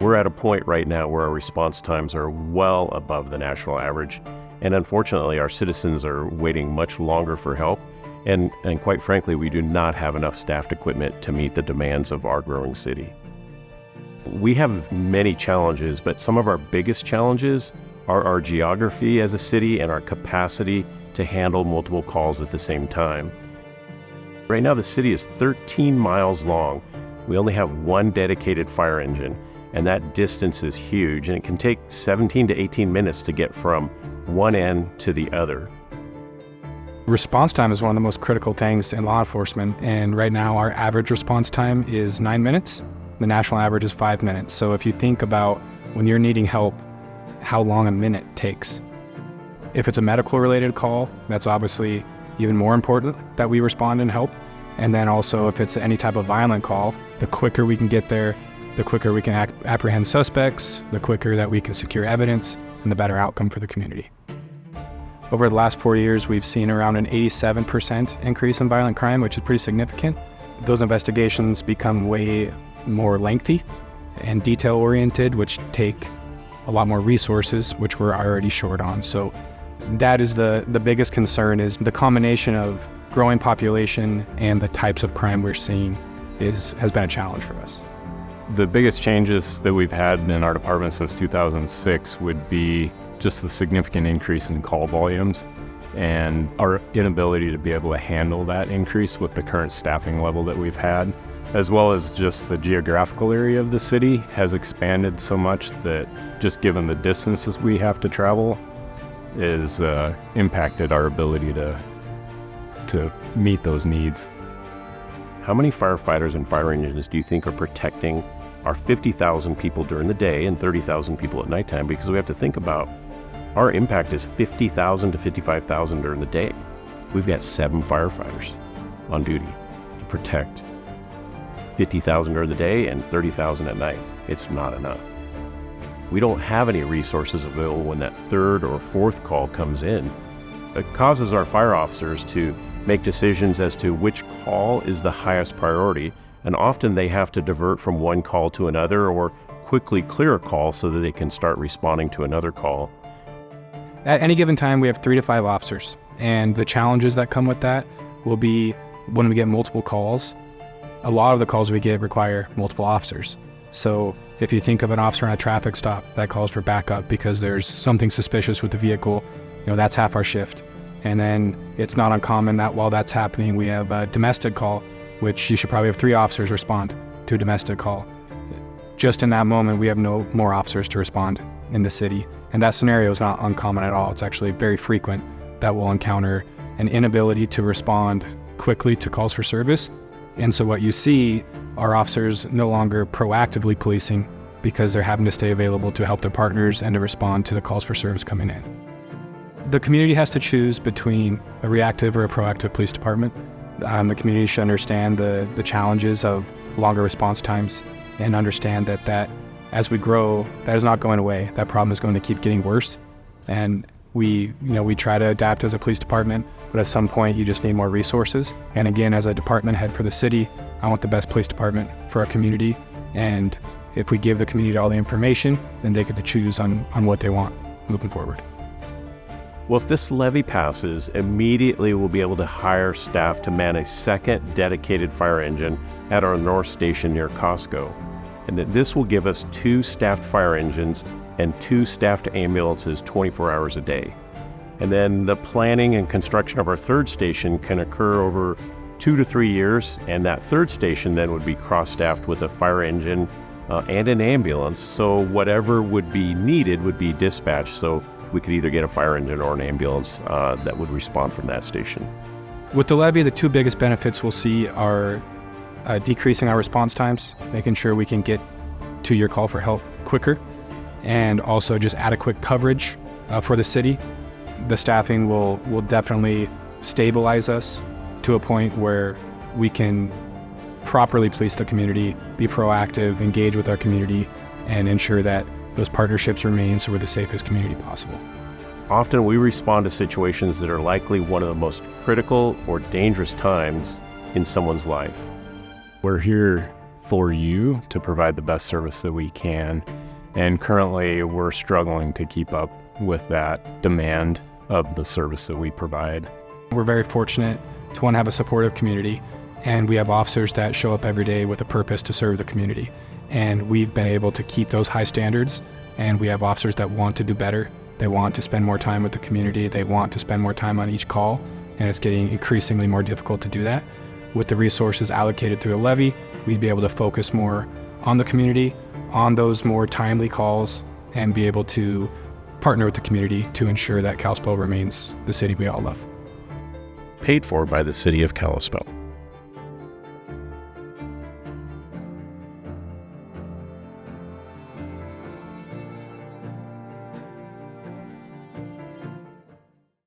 We're at a point right now where our response times are well above the national average. And unfortunately, our citizens are waiting much longer for help. And quite frankly, we do not have enough staffed equipment to meet the demands of our growing city. We have many challenges, but some of our biggest challenges are our geography as a city and our capacity to handle multiple calls at the same time. Right now, the city is 13 miles long. We only have one dedicated fire engine, and that distance is huge, and it can take 17 to 18 minutes to get from one end to the other. Response time is one of the most critical things in law enforcement, and right now our average response time is 9 minutes. The national average is 5 minutes. So if you think about when you're needing help, how long a minute takes. If it's a medical related call, that's obviously even more important that we respond and help. And then also if it's any type of violent call, the quicker we can get there, the quicker we can apprehend suspects, the quicker that we can secure evidence, and the better outcome for the community. Over the last 4 years, we've seen around an 87% increase in violent crime, which is pretty significant. Those investigations become way more lengthy and detail-oriented, which take a lot more resources, which we're already short on. So that is the biggest concern, is the combination of growing population and the types of crime we're seeing has been a challenge for us. The biggest changes that we've had in our department since 2006 would be just the significant increase in call volumes and our inability to be able to handle that increase with the current staffing level that we've had, as well as just the geographical area of the city has expanded so much that just given the distances we have to travel is impacted our ability to meet those needs. How many firefighters and fire engines do you think are protecting our 50,000 people during the day and 30,000 people at nighttime? Because we have to think about our impact is 50,000 to 55,000 during the day. We've got 7 firefighters on duty to protect 50,000 during the day and 30,000 at night. It's not enough. We don't have any resources available when that third or fourth call comes in. It causes our fire officers to make decisions as to which call is the highest priority, and often they have to divert from one call to another or quickly clear a call so that they can start responding to another call. At any given time, we have 3 to 5 officers, and the challenges that come with that will be when we get multiple calls. A lot of the calls we get require multiple officers. So if you think of an officer on a traffic stop that calls for backup because there's something suspicious with the vehicle, that's half our shift. And then it's not uncommon that while that's happening, we have a domestic call, which you should probably have 3 officers respond to a domestic call. Just in that moment, we have no more officers to respond in the city. And that scenario is not uncommon at all. It's actually very frequent that we'll encounter an inability to respond quickly to calls for service. And so what you see are officers no longer proactively policing because they're having to stay available to help their partners and to respond to the calls for service coming in. The community has to choose between a reactive or a proactive police department. The community should understand the challenges of longer response times and understand that as we grow, that is not going away. That problem is going to keep getting worse. And we try to adapt as a police department, but at some point you just need more resources. And again, as a department head for the city, I want the best police department for our community. And if we give the community all the information, then they get to choose on what they want moving forward. Well, if this levy passes, immediately we'll be able to hire staff to man a second dedicated fire engine at our North Station near Costco. And that this will give us 2 staffed fire engines and 2 staffed ambulances 24 hours a day. And then the planning and construction of our third station can occur over 2 to 3 years, and that third station then would be cross-staffed with a fire engine and an ambulance, so whatever would be needed would be dispatched, so we could either get a fire engine or an ambulance that would respond from that station. With the levy, the 2 biggest benefits we'll see are decreasing our response times, making sure we can get to your call for help quicker, and also just adequate coverage for the city. The staffing will definitely stabilize us to a point where we can properly police the community, be proactive, engage with our community, and ensure that those partnerships remain so we're the safest community possible. Often we respond to situations that are likely one of the most critical or dangerous times in someone's life. We're here for you to provide the best service that we can. And currently, we're struggling to keep up with that demand of the service that we provide. We're very fortunate to want to have a supportive community, and we have officers that show up every day with a purpose to serve the community. And we've been able to keep those high standards, and we have officers that want to do better. They want to spend more time with the community. They want to spend more time on each call, and it's getting increasingly more difficult to do that. With the resources allocated through the levy, we'd be able to focus more on the community, on those more timely calls, and be able to partner with the community to ensure that Kalispell remains the city we all love. Paid for by the City of Kalispell.